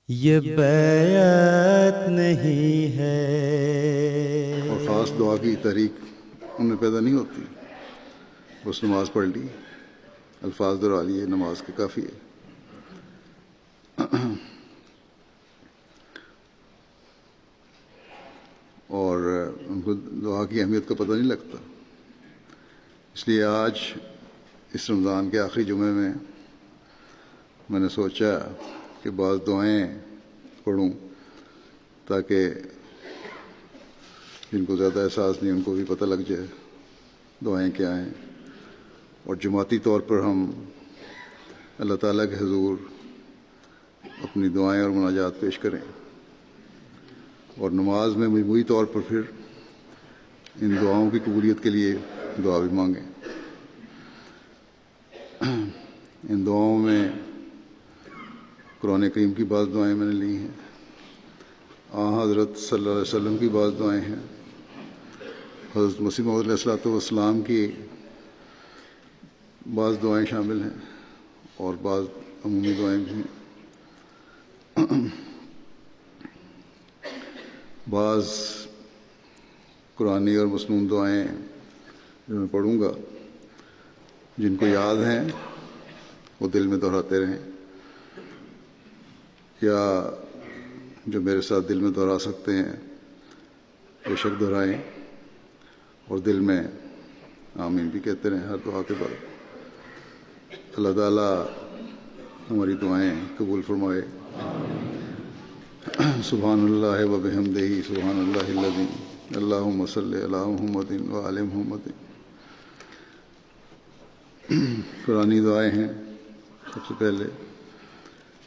یہ بیعت نہیں ہے۔ اور خاص دعا کی تحریک ان میں پیدا نہیں ہوتی، بس نماز پڑھ لی، الفاظ دہرا لیے، نماز کے کافی ہے۔ اور ان کو دعا کی اہمیت کا پتہ نہیں لگتا۔ اس لیے آج اس رمضان کے آخری جمعے میں نے سوچا کہ بعض دعائیں پڑھوں تاکہ جن کو زیادہ احساس نہیں ان کو بھی پتہ لگ جائے دعائیں کیا ہیں، اور جماعتی طور پر ہم اللہ تعالیٰ کے حضور اپنی دعائیں اور مناجات پیش کریں، اور نماز میں مجموعی طور پر پھر ان دعاؤں کی قبولیت کے لیے دعا بھی مانگیں۔ ان دعاؤں میں قرآن کریم کی بعض دعائیں میں نے لی ہیں، حضرت صلی اللہ علیہ وسلم کی بعض دعائیں ہیں، حضرت مسیح موعود علیہ السلام کی بعض دعائیں شامل ہیں، اور بعض عمومی دعائیں بھی ہیں۔ بعض قرآنی اور مسنون دعائیں جو میں پڑھوں گا، جن کو یاد ہیں وہ دل میں دہراتے رہیں، یا جو میرے ساتھ دل میں دہرا سکتے ہیں بے شک دہرائیں، اور دل میں آمین بھی کہتے رہیں ہر دعا کے بعد۔ اللہ تعالیٰ ہماری دعائیں قبول فرمائے۔ سبحان اللہ و بحمدہ، سبحان اللہ العظیم، اللہم صلی علی محمد و آل محمد۔ قرآنی دعائیں ہیں۔ سب سے پہلے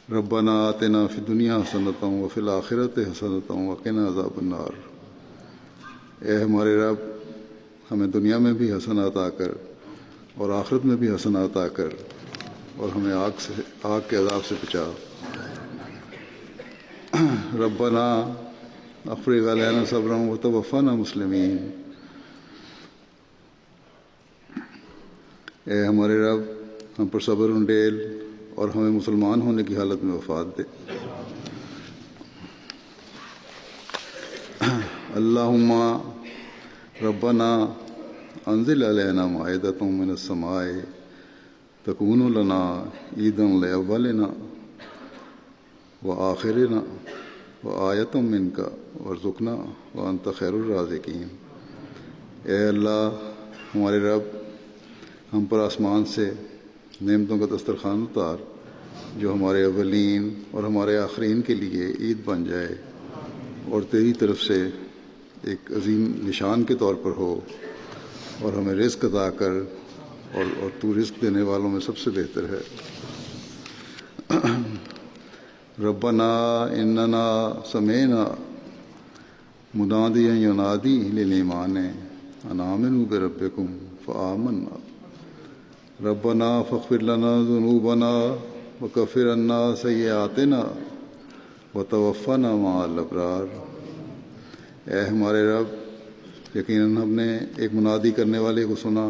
ربنا آتنا فی الدنیا حسنۃ وفی الآخرۃ حسنۃ وقنا عذاب النار۔ اے ہمارے رب، ہمیں دنیا میں بھی حسنات عطا کر اور آخرت میں بھی حسنات عطا کر، اور ہمیں آگ کے عذاب سے بچا۔ ربنا افرغ علینا صبرا وتوفنا مسلمین۔ اے ہمارے رب، ہم پر صبر انڈیل اور ہمیں مسلمان ہونے کی حالت میں وفات دے۔ اللہم ربنا انزل علینا مائدۃ من السماء تکون لنا عیدا لاولنا وآخرنا وآیۃ منک وارزقنا وانت خیر الرازقین۔ اے اللہ ہمارے رب، ہم پر آسمان سے نعمتوں کا دسترخوان اتار جو ہمارے اولین اور ہمارے آخرین کے لیے عید بن جائے، اور تیری طرف سے ایک عظیم نشان کے طور پر ہو، اور ہمیں رزق عطا کر، اور تو رزق دینے والوں میں سب سے بہتر ہے۔ ربنا اننا سمعنا منادیا ینادی للایمان ان آمنوا بربکم فآمنا۔ ربنا فاغفر لنا ذنوبنا وکفر عنا سیئاتنا وتوفنا مع الابرار۔ اے ہمارے رب، یقیناً ہم نے ایک منادی کرنے والے کو سنا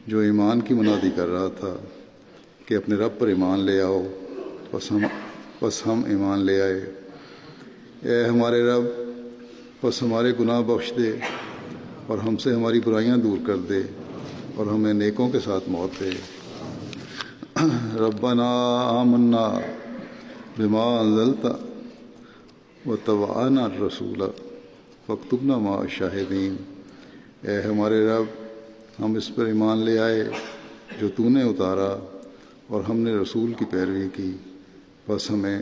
جو ایمان کی منادی کر رہا تھا کہ اپنے رب پر ایمان لے آؤ، بس ہم ایمان لے آئے۔ اے ہمارے رب، بس ہمارے گناہ بخش دے اور ہم سے ہماری برائیاں دور کر دے، اور ہمیں نیکوں کے ساتھ موت دے۔ ربنا آمنا بما انزلت واتبعنا الرسول فاکتبنا مع الشاہدین۔ اے ہمارے رب، ہم اس پر ایمان لے آئے جو تو نے اتارا، اور ہم نے رسول کی پیروی کی، بس ہمیں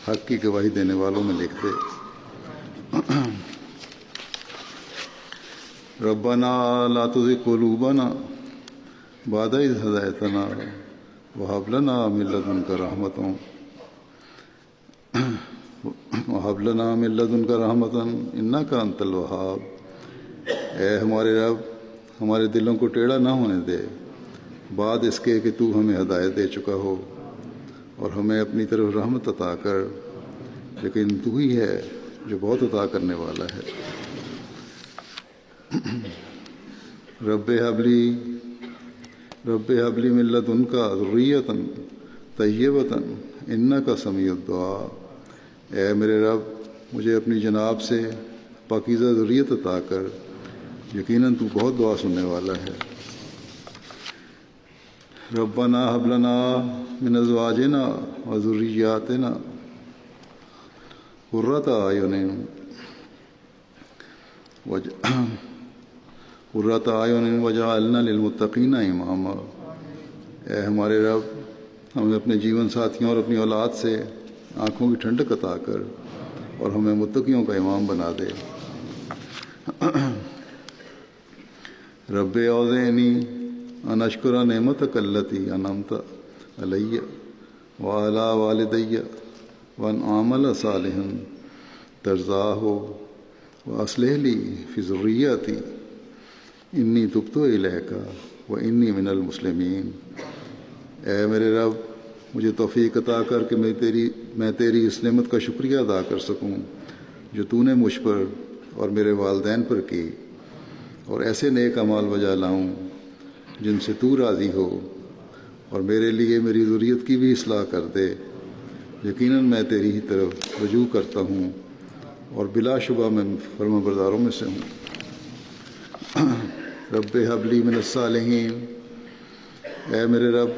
حق کی گواہی دینے والوں میں لکھ دے۔ ربنا لا تزغ قلوبنا بعد إذ هديتنا وهب لنا من لدنك رحمة إنك أنت الوهاب۔ اے ہمارے رب، ہمارے دلوں کو ٹیڑھا نہ ہونے دے بعد اس کے کہ تو ہمیں ہدایت دے چکا ہو، اور ہمیں اپنی طرف رحمت عطا کر، لیکن تو ہی ہے جو بہت عطا کرنے والا ہے۔ رب هب لي من لدنك ذرية طيبة إنك سميع الدعاء۔ اے میرے رب مجھے اپنی جناب سے پاکیزہ ذریت عطا کر، یقیناً تو بہت دعا سننے والا ہے۔ ربنا هب لنا من ازواجنا وذرياتنا قرۃ اعین وجعلنا للمتقین اماما۔ اے ہمارے رب ہمیں اپنے جیون ساتھیوں اور اپنی اولاد سے آنکھوں کی ٹھنڈک عطا کر اور ہمیں متقیوں کا امام بنا دے۔ رب اوزعنی ان اشکر نعمتک التی انعمت علی وعلی والدی وان اعمل صالحا ترضاہ واصلح لی فی ذریتی انی تبت الیک وانی من المسلمین۔ اے میرے رب مجھے توفیق عطا کر کہ میں تیری اس نعمت کا شکریہ ادا کر سکوں جو تو نے مجھ پر اور میرے والدین پر کی، اور ایسے نیک اعمال بجا لاؤں جن سے تو راضی ہو، اور میرے لیے میری ذریت کی بھی اصلاح کر دے۔ یقیناً میں تیری ہی طرف رجوع کرتا ہوں اور بلا شبہ میں فرما برداروں میں سے ہوں۔ رب ہب لی من الصالحین، اے میرے رب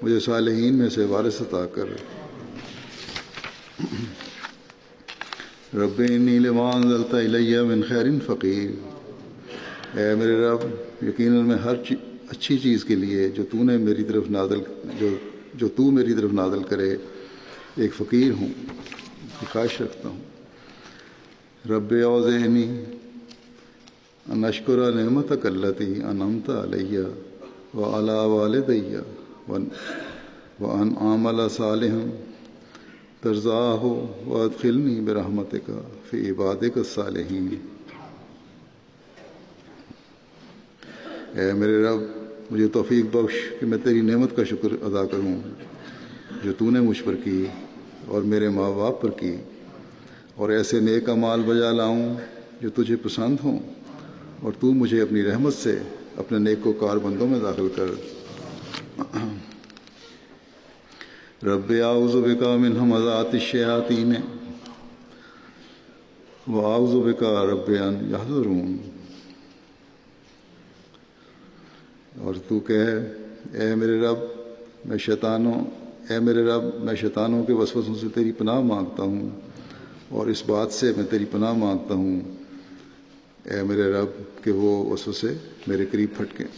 مجھے صالحین میں سے وارث عطا کر۔ رب انی لما انزلت الی من خیر فقیر، اے میرے رب یقیناً میں ہر اچھی چیز کے لیے جو تو میری طرف نازل کرے ایک فقیر ہوں، خواہش رکھتا ہوں۔ رب اوزعنی ان اشکر نعمتک التی انعمت علی وعلی والدی وان اعمل صالحا ترضاہ وادخلنی برحمتک فی عبادک الصالحین۔ اے میرے رب مجھے توفیق بخش کہ میں تیری نعمت کا شکر ادا کروں جو تو نے مجھ پر کی اور میرے ماں باپ پر کی، اور ایسے نیک اعمال بجا لاؤں جو تجھے پسند ہوں، اور تو مجھے اپنی رحمت سے اپنے نیکوکار بندوں میں داخل کر۔ رب اعوذ بک من ہمزات الشیاطین واعوذ بک رب ان یحضرون۔ اور تو کہے اے میرے رب میں شیطانوں کے وسوسوں سے تیری پناہ مانگتا ہوں، اور اس بات سے میں تیری پناہ مانگتا ہوں اے میرے رب کہ وہ وسوسے میرے قریب پھٹکیں۔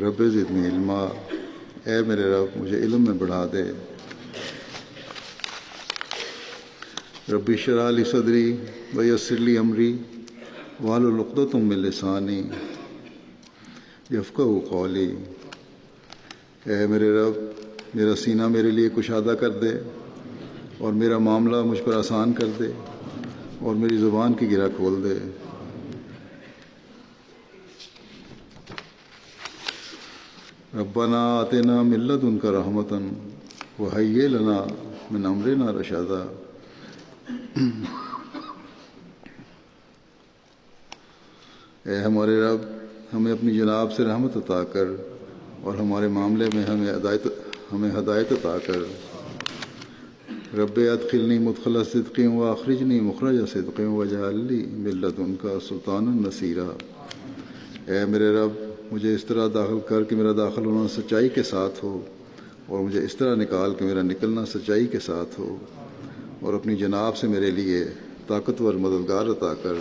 رب زدنی علما، اے میرے رب مجھے علم میں بڑھا دے۔ رب اشرح لی صدری ویسر لی امری واحلل عقدۃ من لسانی یفقہوا قولی۔ اے میرے رب میرا سینہ میرے لیے کشادہ کر دے، اور میرا معاملہ مجھ پر آسان کر دے، اور میری زبان کی گرہ کھول دے۔ ربنا آتنا من لدنک رحمۃ وہیئ لنا من امرنا رشدا۔ اے ہمارے رب ہمیں اپنی جناب سے رحمت عطا کر، اور ہمارے معاملے میں ہمیں ہدایت عطا کر۔ رب ادخلنی مدخل صدق واخرجنی مخرج صدق واجعل لی من لدنک سلطانا نصیرا۔ اے میرے رب مجھے اس طرح داخل کر کہ میرا داخل ہونا سچائی کے ساتھ ہو، اور مجھے اس طرح نکال کہ میرا نکلنا سچائی کے ساتھ ہو، اور اپنی جناب سے میرے لیے طاقتور مددگار عطا کر۔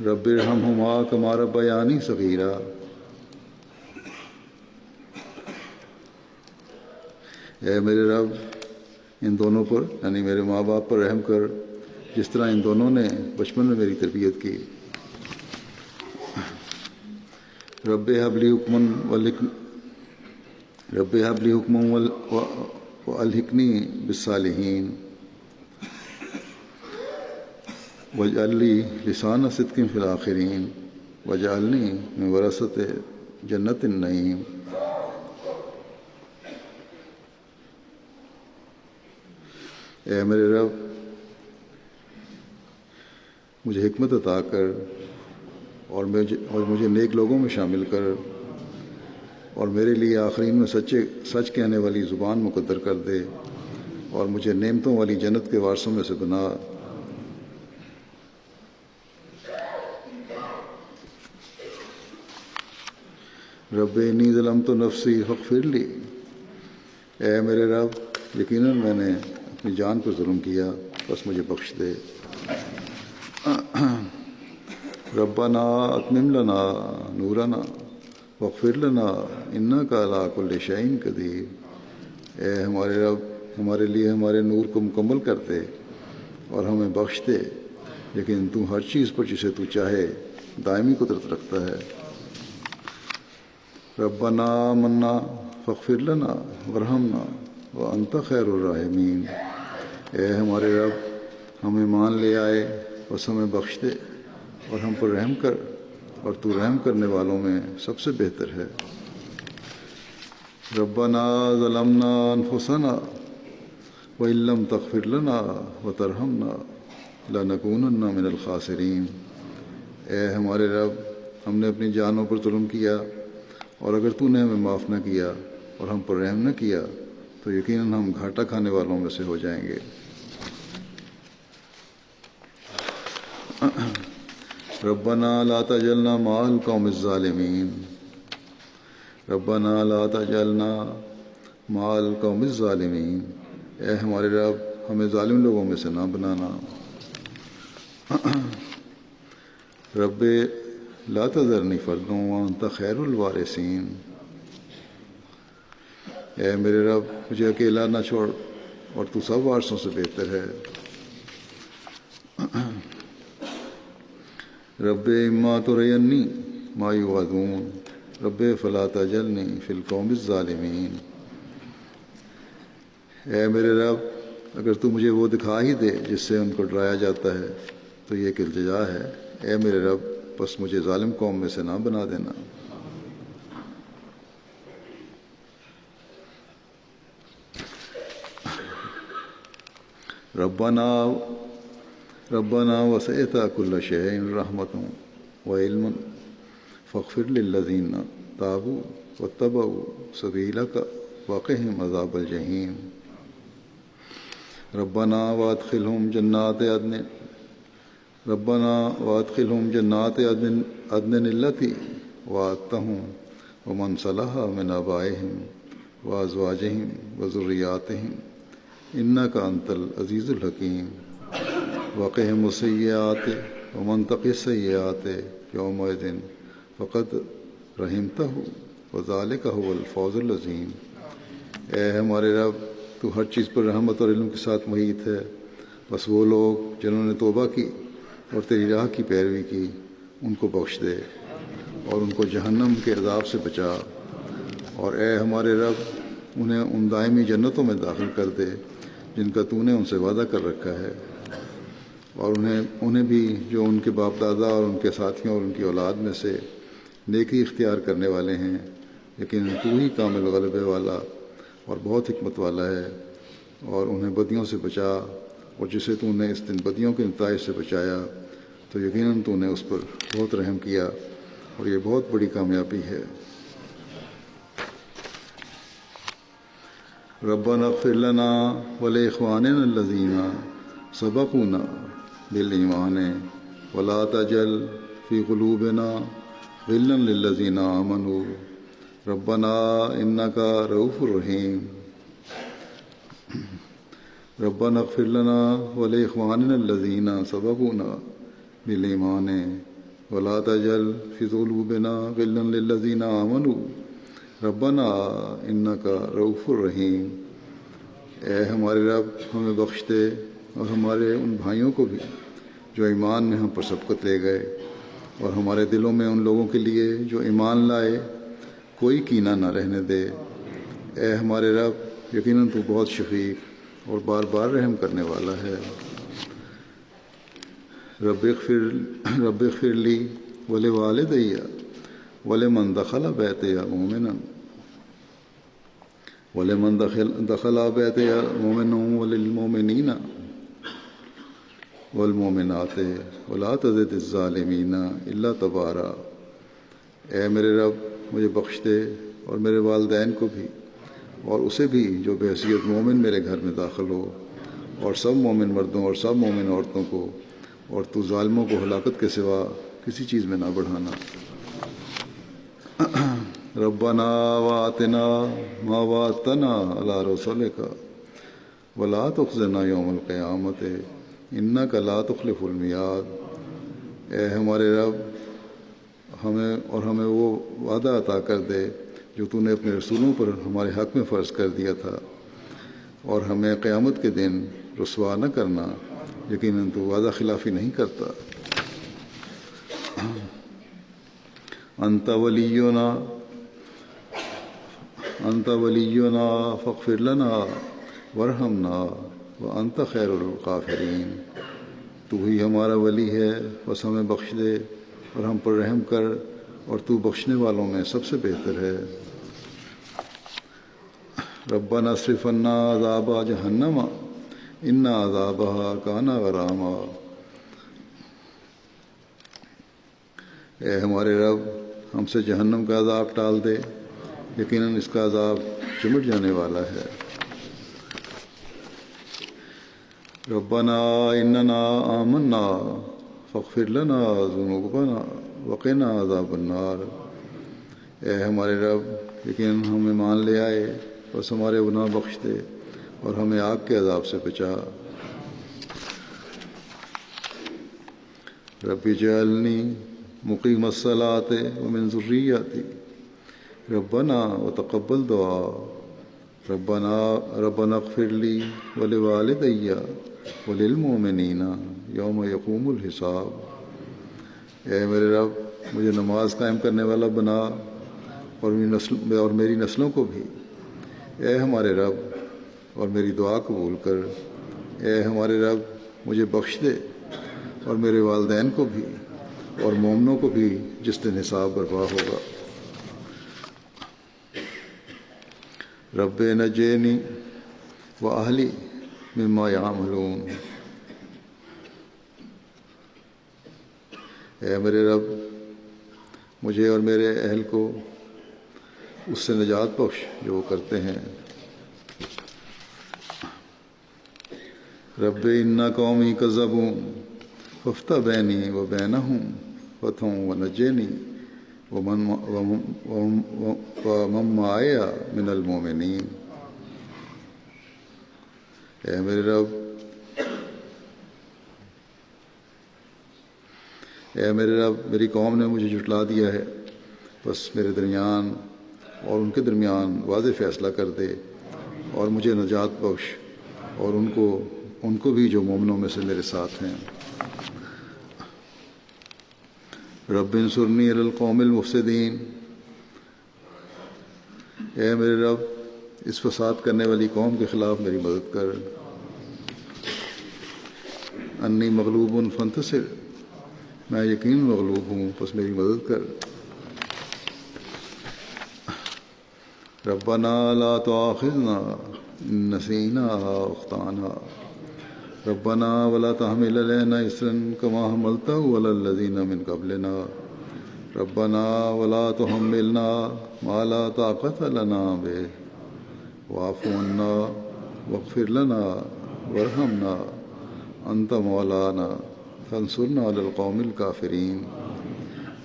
رب ارحمہما کما ربیانی صغیرا۔ اے میرے رب ان دونوں پر یعنی میرے ماں باپ پر رحم کر جس طرح ان دونوں نے بچپن میں میری تربیت کی۔ رب ہب لی حکما والحقنی بالصالحین واجعل لی لسان صدق فی الآخرین واجعلنی من ورثۃ جنت النعیم۔ اے میرے رب مجھے حکمت عطا کر اور مجھے نیک لوگوں میں شامل کر، اور میرے لیے آخرین میں سچ کہنے والی زبان مقدر کر دے، اور مجھے نعمتوں والی جنت کے وارثوں میں سے بنا۔ رب انی ظلمت نفسی فاغفر لی، اے میرے رب یقیناً میں نے اپنی جان پر ظلم کیا، بس مجھے بخش دے۔ ربنا اتمم لنا نورنا واغفر لنا انک علی کل شیء قدیر، اے ہمارے رب ہمارے لیے ہمارے نور کو مکمل کر دے اور ہمیں بخش دے، لیکن تو ہر چیز پر جسے تو چاہے دائمی قدرت رکھتا ہے۔ ربنا آمنا فاغفر لنا وارحمنا وانت خیر الراحمین، اے ہمارے رب ہم ایمان لے آئے، بس ہمیں بخش دے اور ہم پر رحم کر، اور تو رحم کرنے والوں میں سب سے بہتر ہے۔ ربنا ظلمنا انفسنا وان لم تغفر لنا وترحمنا لنکونن من الخاسرین، اے ہمارے رب ہم نے اپنی جانوں پر ظلم کیا، اور اگر تو نے ہمیں معاف نہ کیا اور ہم پر رحم نہ کیا تو یقیناً ہم گھاٹا کھانے والوں میں سے ہو جائیں گے۔ ربنا لا تجعلنا مع القوم الظالمین، ربنا لا تجعلنا مع القوم الظالمین، اے ہمارے رب ہمیں ظالم لوگوں میں سے نہ بنانا۔ رب لا تذرنی فردا وانت خیر الوارثین، اے میرے رب مجھے اکیلا نہ چھوڑ اور تو سب وارثوں سے بہتر ہے۔ رب اما ترینی ما یوعدون رب فلا تجعلنی فی القوم الظالمین، اے میرے رب اگر تو مجھے وہ دکھا ہی دے جس سے ان کو ڈرایا جاتا ہے تو یہ ایک التجا ہے، اے میرے رب بس مجھے ظالم قوم میں سے نہ بنا دینا۔ ربنا وسعت كل شيء رحمة وعلما فاغفر للذين تابوا واتبعوا سبيلك وقهم عذاب الجحيم۔ ربنا وادخلهم جنات عدن التي وعدتهم ومن صلح من آبائهم وأزواجهم وذرياتهم إنك أنت العزيز الحكيم۔ وقهم السيئات ومن تق السيئات يومئذ فقد رحمته وذلك هو الفوز العظيم، اے ہمارے رب تو ہر چیز پر رحمت اور علم کے ساتھ محیط ہے، بس وہ لوگ جنہوں نے توبہ کی اور تیری راہ کی پیروی کی ان کو بخش دے اور ان کو جہنم کے عذاب سے بچا، اور اے ہمارے رب انہیں ان دائمی جنتوں میں داخل کر دے جن کا تو نے ان سے وعدہ کر رکھا ہے، اور انہیں بھی جو ان کے باپ دادا اور ان کے ساتھیوں اور ان کی اولاد میں سے نیکی اختیار کرنے والے ہیں، لیکن تو ہی کامل غلبے والا اور بہت حکمت والا ہے، اور انہیں بدیوں سے بچا، اور جسے تو نے اس دن بدیوں کے نتائج سے بچایا تو یقیناً تو نے اس پر بہت رحم کیا، اور یہ بہت بڑی کامیابی ہے۔ ربنا اغفر لنا ولإخواننا الذين سبقونا بالإيمان ولا تجعل في قلوبنا غلا للذين آمنوا ربنا إنك رؤوف رحيم۔ ربنا اغفر لنا ولإخواننا الذين سبقونا بالإيمان ولا تجعل في قلوبنا غلا للذين آمنوا ربنا انک رؤوف رحیم، اے ہمارے رب ہمیں بخش دے اور ہمارے ان بھائیوں کو بھی جو ایمان میں ہم پر سبقت لے گئے، اور ہمارے دلوں میں ان لوگوں کے لیے جو ایمان لائے کوئی کینہ نہ رہنے دے، اے ہمارے رب یقیناً تو بہت شفیق اور بار بار رحم کرنے والا ہے۔ رب اغفر لی ولوالدی ولمن دخل بیتی مؤمنا وللمؤمنین والمؤمنات ولا تزد الظالمین الا تبارا، اے میرے رب مجھے بخش دے اور میرے والدین کو بھی اور اسے بھی جو بحیثیت مومن میرے گھر میں داخل ہو، اور سب مومن مردوں اور سب مومن عورتوں کو، اور تو ظالموں کو ہلاکت کے سوا کسی چیز میں نہ بڑھانا۔ ربنا وآتنا ما وعدتنا علی رسولک ولا تخزنا یوم القیامت انک لا تخلف المیعاد۔ اے ہمارے رب، ہمیں وہ وعدہ عطا کر دے جو تو نے اپنے رسولوں پر ہمارے حق میں فرض کر دیا تھا، اور ہمیں قیامت کے دن رسوا نہ کرنا، یقیناً تو وعدہ خلافی نہیں کرتا۔ انت ولینا فاغفر لنا وارحمنا وانت خیر الغافرین۔ تو ہی ہمارا ولی ہے، بس ہمیں بخش دے اور ہم پر رحم کر، اور تو بخشنے والوں میں سب سے بہتر ہے۔ ربنا اصرف عنا عذاب جہنم ان عذابها کان غراما۔ اے ہمارے رب، ہم سے جہنم کا عذاب ٹال دے، یقیناً اس کا عذاب چمٹ جانے والا ہے۔ ربنا اننا آمنا فاغفر لنا ذنوبنا وقنا عذاب النار۔ اے ہمارے رب، یقیناً ہم ایمان لے آئے، بس ہمارے گناہ بخش دے اور ہمیں آگ کے عذاب سے بچا۔ رب اجعلنی مقیم الصلاۃ ومن ذریتی ربنا وتقبل دعا۔ ربنا اغفر لی ولوالدی وللمؤمنین یوم یقوم الحساب۔ اے میرے رب، مجھے نماز قائم کرنے والا بنا، اور میری نسلوں کو بھی۔ اے ہمارے رب، اور میری دعا قبول کر۔ اے ہمارے رب، مجھے بخش دے اور میرے والدین کو بھی اور مومنوں کو بھی جس دن حساب برپا ہوگا۔ رب نجینی وأہلی مما یعملون۔ اے میرے رب، مجھے اور میرے اہل کو اس سے نجات بخش جو وہ کرتے ہیں۔ رب ان قومی کذبون فافتح بینی وبینہم فتحا ونجینی ومن معی من المؤمنین۔ اے میرے رب، میری قوم نے مجھے جھٹلا دیا ہے، بس میرے درمیان اور ان کے درمیان واضح فیصلہ کر دے، اور مجھے نجات بخش، اور ان کو بھی جو مومنوں میں سے میرے ساتھ ہیں۔ رب انصرنی علی القوم المفسدین۔ اے میرے رب، اس فساد کرنے والی قوم کے خلاف میری مدد کر۔ انی مغلوب فانتصر، میں یقین مغلوب ہوں، پس میری مدد کر۔ ربنا لا تؤاخذنا ان نسینا او اخطأنا، ربنا ولا تحمل علینا اصرا کما حملته علی الذین من قبلنا، ربنا ولا تحملنا ما لا طاقت لنا به واعف عنا واغفر لنا وارحمنا انت مولانا فانصرنا علی القوم الکافرین۔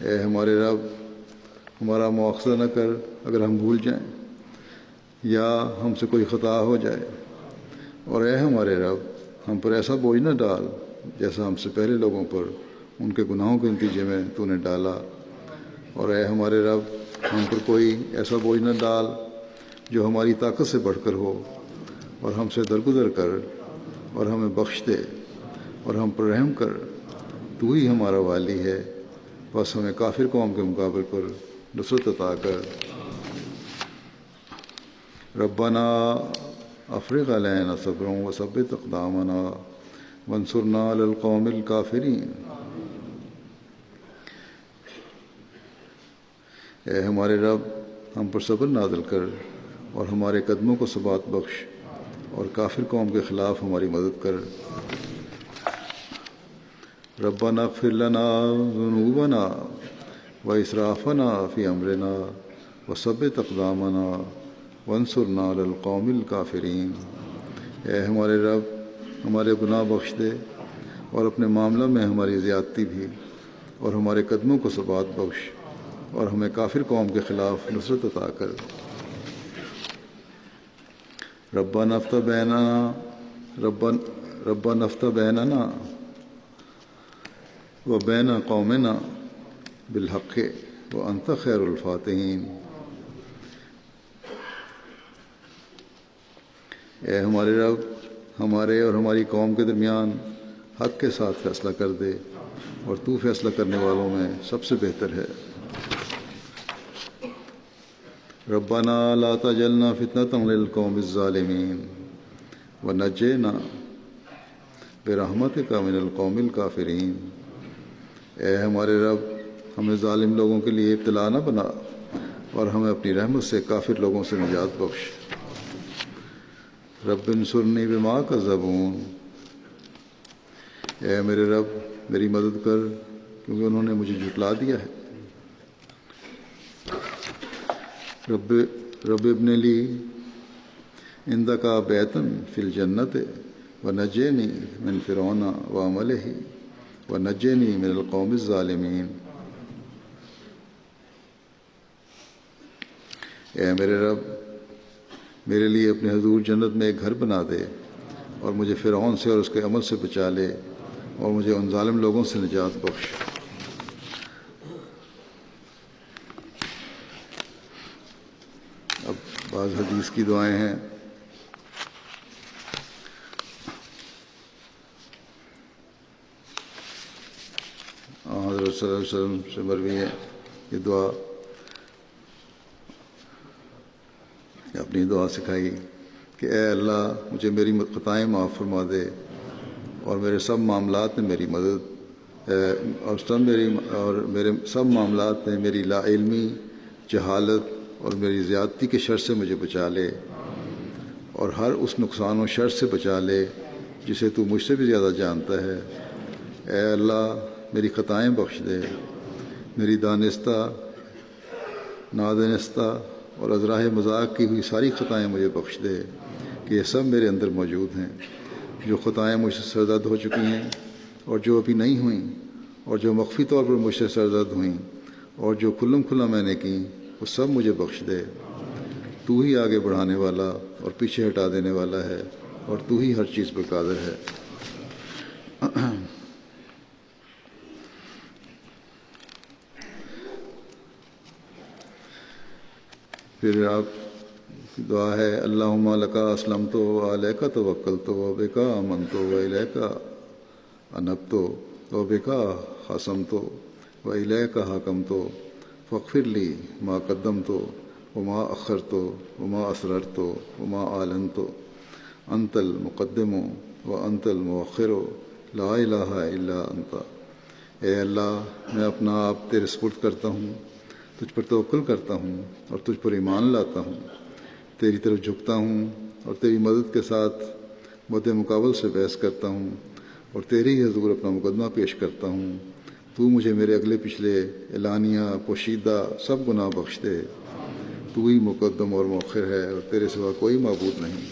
اے ہمارے رب، ہمارا مواخذہ نہ کر اگر ہم بھول جائیں یا ہم سے کوئی خطا ہو جائے، اور اے ہمارے رب، ہم پر ایسا بوجھ نہ ڈال جیسا ہم سے پہلے لوگوں پر ان کے گناہوں کے نتیجے میں تو نے ڈالا، اور اے ہمارے رب، ہم پر کوئی ایسا بوجھ نہ ڈال جو ہماری طاقت سے بڑھ کر ہو، اور ہم سے درگزر کر اور ہمیں بخش دے اور ہم پر رحم کر۔ تو ہی ہمارا والی ہے، بس ہمیں کافر قوم کے مقابل پر نصرت عطا کر۔ ربنا افرغ علینا صبرا وثبت اقدامنا وانصرنا علی القوم الکافرین۔ اے ہمارے رب، ہم پر صبر نازل کر اور ہمارے قدموں کو ثبات بخش، اور کافر قوم کے خلاف ہماری مدد کر۔ ربنا اغفر لنا ذنوبنا واسرافنا فی امرنا وثبت اقدامنا وانصرنا علی القوم الکافرین۔ اے ہمارے رب ہمارے گناہ بخش دے اور اپنے معاملہ میں ہماری زیادتی بھی، اور ہمارے قدموں کو ثبات بخش، اور ہمیں کافر قوم کے خلاف نصرت عطا کر۔ ربنا افتح بیننا و بین قومنا بالحق وانت خیر الفاتحین۔ اے ہمارے رب ہمارے اور ہماری قوم کے درمیان حق کے ساتھ فیصلہ کر دے، اور تو فیصلہ کرنے والوں میں سب سے بہتر ہے۔ ربنا لا تجعلنا فتنة للقوم الظالمین ونجنا برحمتک من القوم الکافرین۔ اے ہمارے رب ہمیں ظالم لوگوں کے لیے ابتلا نہ بنا، اور ہمیں اپنی رحمت سے کافر لوگوں سے نجات بخش۔ رب انصرنی بما کذبون۔ اے میرے رب میری مدد کر کیونکہ انہوں نے مجھے جھٹلا دیا ہے۔ رب ابن لی عندک بیتا فی الجنت ونجنی من فرعون وعملہ ونجنی من القوم الظالمین۔ اے میرے رب میرے لیے اپنے حضور جنت میں ایک گھر بنا دے، اور مجھے فرعون سے اور اس کے عمل سے بچا لے، اور مجھے ان ظالم لوگوں سے نجات بخش۔ اب بعض حدیث کی دعائیں ہیں۔ حضرت صلی اللہ علیہ وسلم سے مروی ہے یہ دعا، اپنی دعا سکھائی کہ اے اللہ مجھے میری خطائیں معاف فرما دے، اور میرے سب معاملات میں میری مدد اور میرے سب معاملات میں میری لا علمی، جہالت اور میری زیادتی کے شر سے مجھے بچا لے، اور ہر اس نقصان و شر سے بچا لے جسے تو مجھ سے بھی زیادہ جانتا ہے۔ اے اللہ میری خطائیں بخش دے، میری دانستہ، نادانستہ اور ازراہ مذاق کی ہوئی ساری خطائیں مجھے بخش دے کہ یہ سب میرے اندر موجود ہیں، جو خطائیں مجھ سے سرزد ہو چکی ہیں اور جو ابھی نہیں ہوئیں، اور جو مخفی طور پر مجھ سے سرزد ہوئیں، اور جو کھلم کھلا میں نے کی، وہ سب مجھے بخش دے۔ تو ہی آگے بڑھانے والا اور پیچھے ہٹا دینے والا ہے، اور تو ہی ہر چیز پر قادر ہے۔ پھر آپ کی دعا ہے اللہم لک اسلمت وعلیک توکلت وبک آمنت والیک انبت وبک خاصمت والیک حاکمت فاغفر لی ما قدمت وما اخرت وما اسررت وما اعلنت انت المقدم وانت المؤخر لا الہ الا انت۔ اے اللہ میں اپنا آپ تیرے سپرد کرتا ہوں، تجھ پر توکل کرتا ہوں اور تجھ پر ایمان لاتا ہوں، تیری طرف جھکتا ہوں اور تیری مدد کے ساتھ مد مقابل سے بحث کرتا ہوں، اور تیرے ہی حضور اپنا مقدمہ پیش کرتا ہوں۔ تو مجھے میرے اگلے پچھلے، اعلانیہ، پوشیدہ سب گناہ بخش دے۔ تو ہی مقدم اور مؤخر ہے، اور تیرے سوا کوئی معبود نہیں۔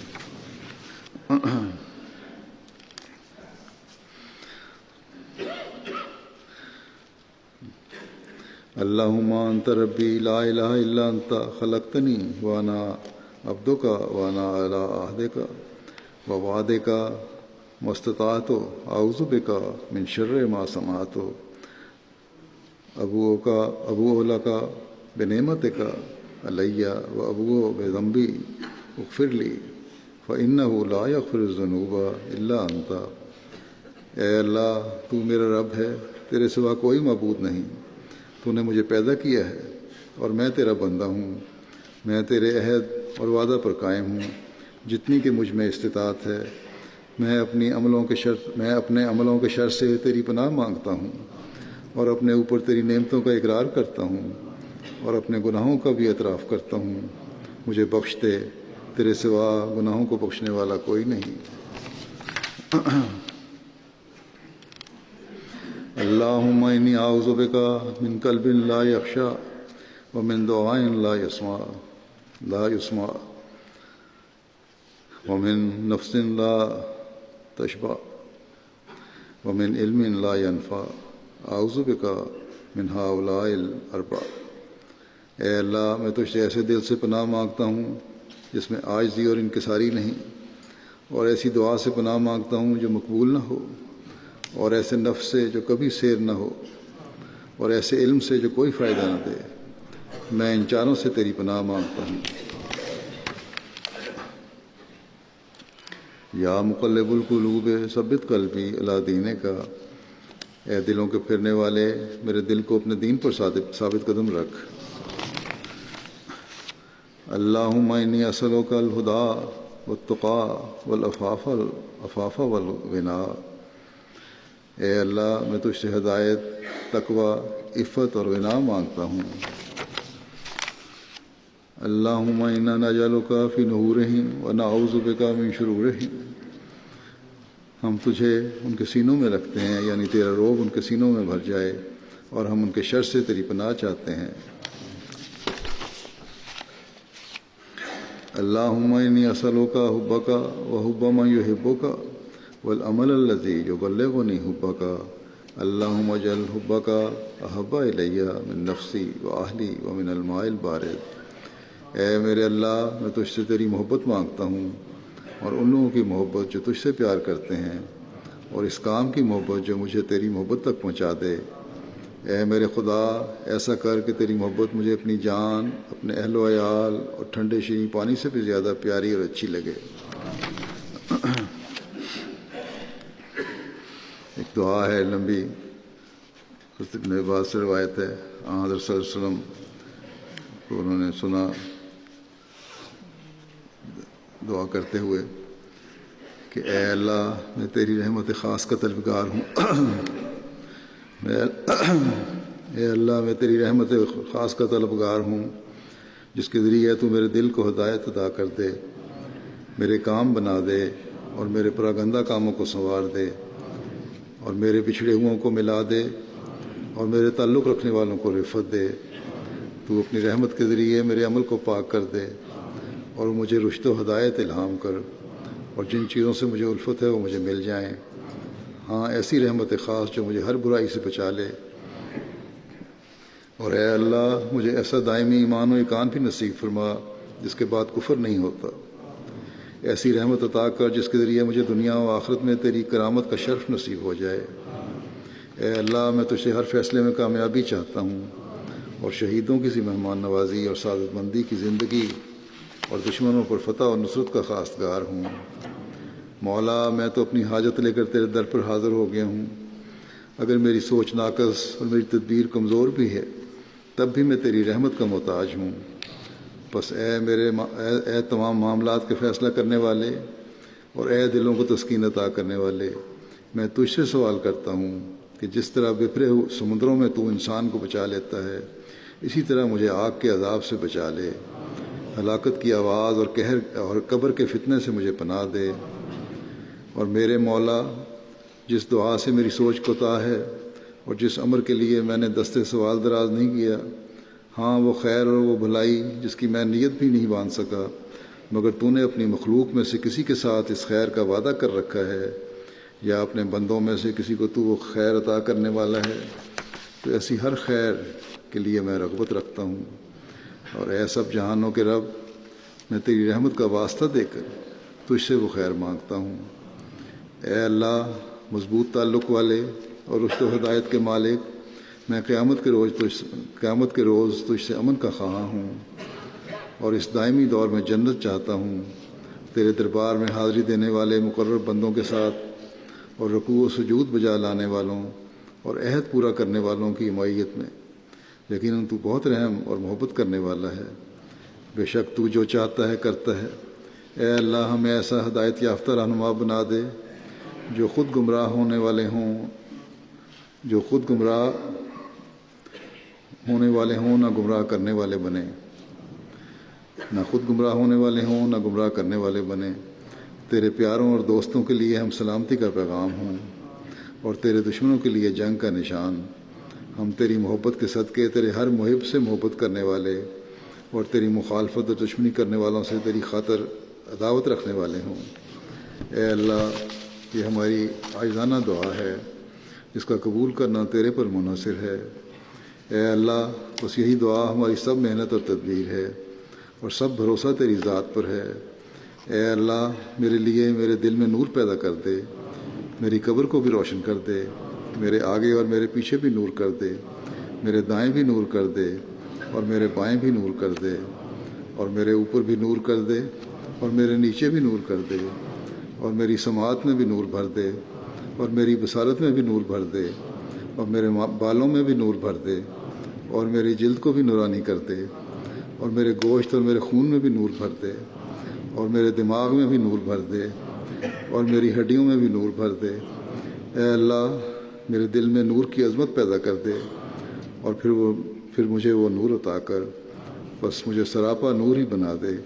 اللہم انت ربی لا الہ الا انت خلقتنی وانا عبدک وانا علی عہدک ووعدک ما استطعت اعوذ بک من شر ما صنعت ابوء لک بنعمتک علی وابوء بذنبی اغفر لی فانہ لا یغفر الذنوب الا انت۔ اے اللہ تو میرا رب ہے، تیرے سوا کوئی معبود نہیں۔ تو نے مجھے پیدا کیا ہے اور میں تیرا بندہ ہوں، میں تیرے عہد اور وعدہ پر قائم ہوں جتنی کہ مجھ میں استطاعت ہے۔ میں اپنے عملوں کے شر سے تیری پناہ مانگتا ہوں، اور اپنے اوپر تیری نعمتوں کا اقرار کرتا ہوں، اور اپنے گناہوں کا بھی اعتراف کرتا ہوں۔ مجھے بخش دے، تیرے سوا گناہوں کو بخشنے والا کوئی نہیں۔ اللہم انی اعوذ بک من قلب لا یخشع ومن دعاء لا يسمع ومن نفس لا تشبع ومن علم لا ينفع اعوذ بک من هؤلاء الاربع۔ اے اللہ میں تجھ سے ایسے دل سے پناہ مانگتا ہوں جس میں عاجزی اور انکساری نہیں، اور ایسی دعا سے پناہ مانگتا ہوں جو مقبول نہ ہو، اور ایسے نفس سے جو کبھی سیر نہ ہو، اور ایسے علم سے جو کوئی فائدہ نہ دے۔ میں ان چاروں سے تیری پناہ مانگتا ہوں۔ یا مقلب القلوب ثبت قلبی علی دینک، اے دلوں کے پھرنے والے میرے دل کو اپنے دین پر ثابت قدم رکھ۔ اللہم انی اسألک الہدی والتقی والعفاف والغنی، اے اللہ میں تجھ سے ہدایت، تقوی، عفت اور غنا مانگتا ہوں۔ اللہم انا نجعلک فی نحورہم ونعوذ بک من شرورہم، ہم تجھے ان کے سینوں میں رکھتے ہیں، یعنی تیرا روب ان کے سینوں میں بھر جائے، اور ہم ان کے شر سے تیری پناہ چاہتے ہیں۔ اللہم انی اسألک حبک وحب من یحبک والعمل الذی یبلغنی حبک، اللہم اجعل حبک احب الی من نفسی واہلی ومن الماء البارد۔ اے میرے اللہ میں تجھ سے تیری محبت مانگتا ہوں، اور ان لوگوں کی محبت جو تجھ سے پیار کرتے ہیں، اور اس کام کی محبت جو مجھے تیری محبت تک پہنچا دے۔ اے میرے خدا ایسا کر کہ تیری محبت مجھے اپنی جان، اپنے اہل و عیال اور ٹھنڈے شیریں پانی سے بھی زیادہ پیاری اور اچھی لگے۔ ایک دعا ہے لمبی، حضرت ابن عباس سے روایت ہے، حضرت صلی اللہ علیہ وسلم کو انہوں نے سنا دعا کرتے ہوئے کہ اے اللہ میں تیری رحمت خاص کا طلبگار ہوں، اے اللہ میں تیری رحمت خاص کا طلبگار ہوں، جس کے ذریعے تو میرے دل کو ہدایت عطا کر دے، میرے کام بنا دے، اور میرے پراگندہ کاموں کو سنوار دے، اور میرے بچھڑے ہوں کو ملا دے، اور میرے تعلق رکھنے والوں کو رفت دے۔ تو اپنی رحمت کے ذریعے میرے عمل کو پاک کر دے، اور مجھے رشد و ہدایت الہام کر، اور جن چیزوں سے مجھے الفت ہے وہ مجھے مل جائیں۔ ہاں ایسی رحمت خاص جو مجھے ہر برائی سے بچا لے، اور اے اللہ مجھے ایسا دائمی ایمان و اقان بھی نصیب فرما جس کے بعد کفر نہیں ہوتا۔ ایسی رحمت عطا کر جس کے ذریعے مجھے دنیا و آخرت میں تیری کرامت کا شرف نصیب ہو جائے۔ اے اللہ میں تجھ سے ہر فیصلے میں کامیابی چاہتا ہوں، اور شہیدوں کی سی مہمان نوازی اور سعادت مندی کی زندگی، اور دشمنوں پر فتح اور نصرت کا خواستگار ہوں۔ مولا میں تو اپنی حاجت لے کر تیرے در پر حاضر ہو گیا ہوں، اگر میری سوچ ناقص اور میری تدبیر کمزور بھی ہے تب بھی میں تیری رحمت کا محتاج ہوں۔ بس اے تمام معاملات کے فیصلہ کرنے والے، اور اے دلوں کو تسکین عطا کرنے والے، میں تجھ سے سوال کرتا ہوں کہ جس طرح بپھرے ہوئے سمندروں میں تو انسان کو بچا لیتا ہے، اسی طرح مجھے آگ کے عذاب سے بچا لے، ہلاکت کی آواز اور قہر اور قبر کے فتنے سے مجھے پناہ دے۔ اور میرے مولا جس دعا سے میری سوچ کوتاہ ہے، اور جس امر کے لیے میں نے دستے سوال دراز نہیں کیا، ہاں وہ خیر اور وہ بھلائی جس کی میں نیت بھی نہیں باندھ سکا، مگر تو نے اپنی مخلوق میں سے کسی کے ساتھ اس خیر کا وعدہ کر رکھا ہے، یا اپنے بندوں میں سے کسی کو تو وہ خیر عطا کرنے والا ہے، تو ایسی ہر خیر کے لیے میں رغبت رکھتا ہوں۔ اور اے سب جہانوں کے رب میں تیری رحمت کا واسطہ دے کر تجھ سے وہ خیر مانگتا ہوں۔ اے اللہ مضبوط تعلق والے اور رشد و ہدایت کے مالک، میں قیامت کے روز تجھ سے امن کا خواہاں ہوں، اور اس دائمی دور میں جنت چاہتا ہوں، تیرے دربار میں حاضری دینے والے مقرر بندوں کے ساتھ، اور رکوع و سجود بجا لانے والوں اور عہد پورا کرنے والوں کی معیت میں۔ یقیناً تو بہت رحم اور محبت کرنے والا ہے، بے شک تو جو چاہتا ہے کرتا ہے۔ اے اللہ ہمیں ایسا ہدایت یافتہ رہنما بنا دے جو خود گمراہ ہونے والے ہوں نہ گمراہ کرنے والے بنے، نہ خود گمراہ ہونے والے ہوں نہ گمراہ کرنے والے بنے۔ تیرے پیاروں اور دوستوں کے لیے ہم سلامتی کا پیغام ہوں، اور تیرے دشمنوں کے لیے جنگ کا نشان۔ ہم تیری محبت کے صدقے تیرے ہر محب سے محبت کرنے والے اور تیری مخالفت اور دشمنی کرنے والوں سے تیری خاطر عداوت رکھنے والے ہوں۔ اے اللہ، یہ ہماری عاجزانہ دعا ہے جس کا قبول کرنا تیرے پر منحصر ہے۔ اے اللہ، بس یہی دعا ہماری سب محنت اور تدبیر ہے اور سب بھروسہ تیری ذات پر ہے۔ اے اللہ، میرے لیے میرے دل میں نور پیدا کر دے، میری قبر کو بھی روشن کر دے، میرے آگے اور میرے پیچھے بھی نور کر دے، میرے دائیں بھی نور کر دے اور میرے بائیں بھی نور کر دے، اور میرے اوپر بھی نور کر دے اور میرے نیچے بھی نور کر دے، اور میری سماعت میں بھی نور بھر دے اور میری بصارت میں بھی نور بھر دے، اور میرے بالوں میں بھی نور بھر دے اور میری جلد کو بھی نورانی کر دے، اور میرے گوشت اور میرے خون میں بھی نور بھر دے، اور میرے دماغ میں بھی نور بھر دے اور میری ہڈیوں میں بھی نور بھر دے۔ اے اللہ، میرے دل میں نور کی عظمت پیدا کر دے اور پھر مجھے وہ نور عطا کر، بس مجھے سراپا نور ہی بنا دے۔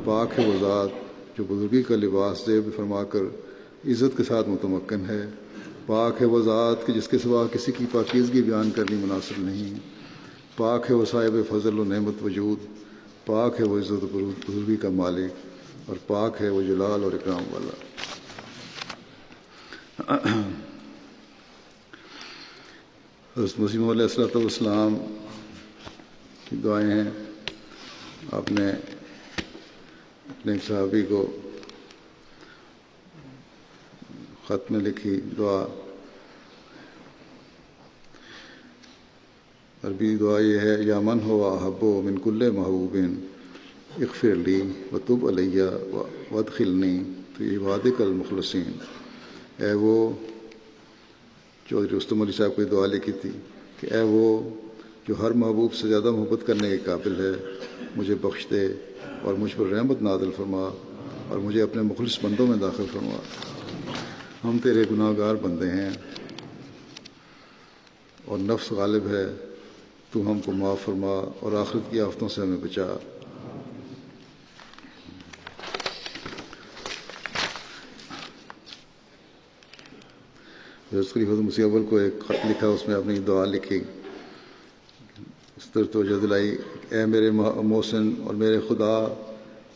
پاک ہے وہ ذات جو بزرگی کا لباس زیب فرما کر عزت کے ساتھ متمکن ہے۔ پاک ہے وہ ذات کہ جس کے سوا کسی کی پاکیزگی بیان کرنی مناسب نہیں۔ پاک ہے وہ صاحب فضل و نعمت وجود، پاک ہے وہ عزت و بزرگی کا مالک، اور پاک ہے وہ جلال اور اکرام والا۔ حضرت مسیح موعود علیہ السلام کی دعائیں ہیں۔ آپ نے اپنے ایک صحابی کو خط میں لکھی دعا، عربی دعا یہ ہے: یا من ہو احب من کل محبوب اغفر لی وتب علیہ وادخلنی فی عبادک المخلصین۔ اے وہ، چودھری رستم علی صاحب کو یہ دعا لکھی تھی کہ اے وہ جو ہر محبوب سے زیادہ محبت کرنے کے قابل ہے، مجھے بخش دے اور مجھ پر رحمت نازل فرما اور مجھے اپنے مخلص بندوں میں داخل فرما۔ ہم تیرے گناہ گار بندے ہیں اور نفس غالب ہے، تو ہم کو معاف فرما اور آخرت کی آفتوں سے ہمیں بچا۔ حضرت خلیفۃ مسیح اول کو ایک خط لکھا، اس میں آپ نے یہ دعا لکھی، اس طرح توجہ دلائی: اے میرے محسن اور میرے خدا،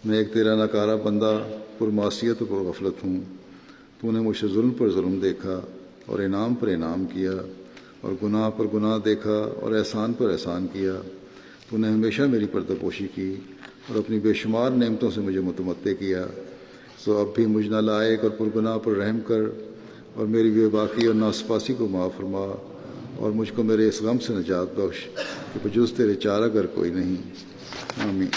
میں ایک تیرا ناکارہ بندہ پر معصیت و پر غفلت ہوں۔ تو نے مجھ سے ظلم پر ظلم دیکھا اور انعام پر انعام کیا، اور گناہ پر گناہ دیکھا اور احسان پر احسان کیا۔ تو نے ہمیشہ میری پردہ پوشی کی اور اپنی بے شمار نعمتوں سے مجھے متمتع کیا۔ سو اب بھی مجھ نالائق اور پرگناہ پر رحم کر اور میری بے باکی اور ناسپاسی کو معاف فرما، اور مجھ کو میرے اس غم سے نجات بخش کہ بجز تیرے چارہ گر کوئی نہیں۔ آمین۔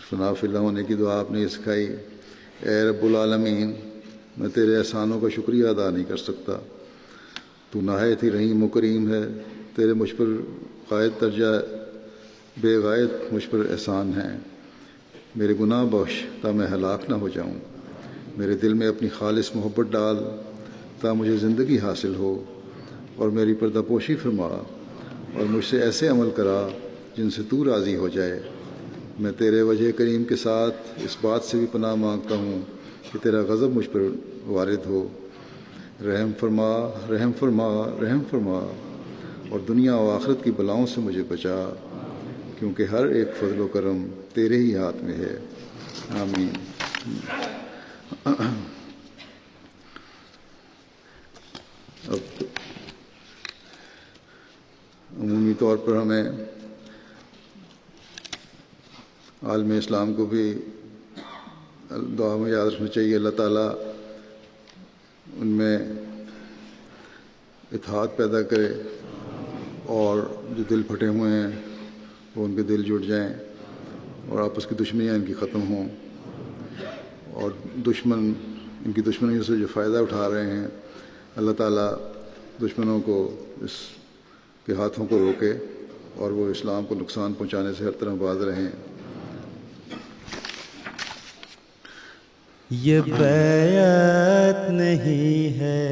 فنا فی اللہ ہونے کی دعا آپ نے یہ سکھائی: اے رب العالمین، میں تیرے احسانوں کا شکریہ ادا نہیں کر سکتا۔ تو نہایت ہی رحیم و کریم ہے، تیرے مجھ پر غایت درجہ بے غایت مجھ پر احسان ہیں۔ میرے گناہ بخش تا میں ہلاک نہ ہو جاؤں، میرے دل میں اپنی خالص محبت ڈال تا مجھے زندگی حاصل ہو، اور میری پردہ پوشی فرما اور مجھ سے ایسے عمل کرا جن سے تو راضی ہو جائے۔ میں تیرے وجہ کریم کے ساتھ اس بات سے بھی پناہ مانگتا ہوں کہ تیرا غضب مجھ پر وارد ہو۔ رحم فرما، رحم فرما، رحم فرما، اور دنیا و آخرت کی بلاؤں سے مجھے بچا، کیونکہ ہر ایک فضل و کرم تیرے ہی ہاتھ میں ہے۔ آمین۔ اب عمومی طور پر ہمیں عالم اسلام کو بھی دعا میں یاد رکھنا چاہیے، اللہ تعالیٰ ان میں اتحاد پیدا کرے اور جو دل پھٹے ہوئے ہیں وہ ان کے دل جڑ جائیں اور آپس کی دشمنیاں ان کی ختم ہوں، اور دشمن ان کی دشمنیوں سے جو فائدہ اٹھا رہے ہیں، اللہ تعالیٰ دشمنوں کو اس کے ہاتھوں کو روکے اور وہ اسلام کو نقصان پہنچانے سے ہر طرح باز رہیں۔ یہ بیعت نہیں ہے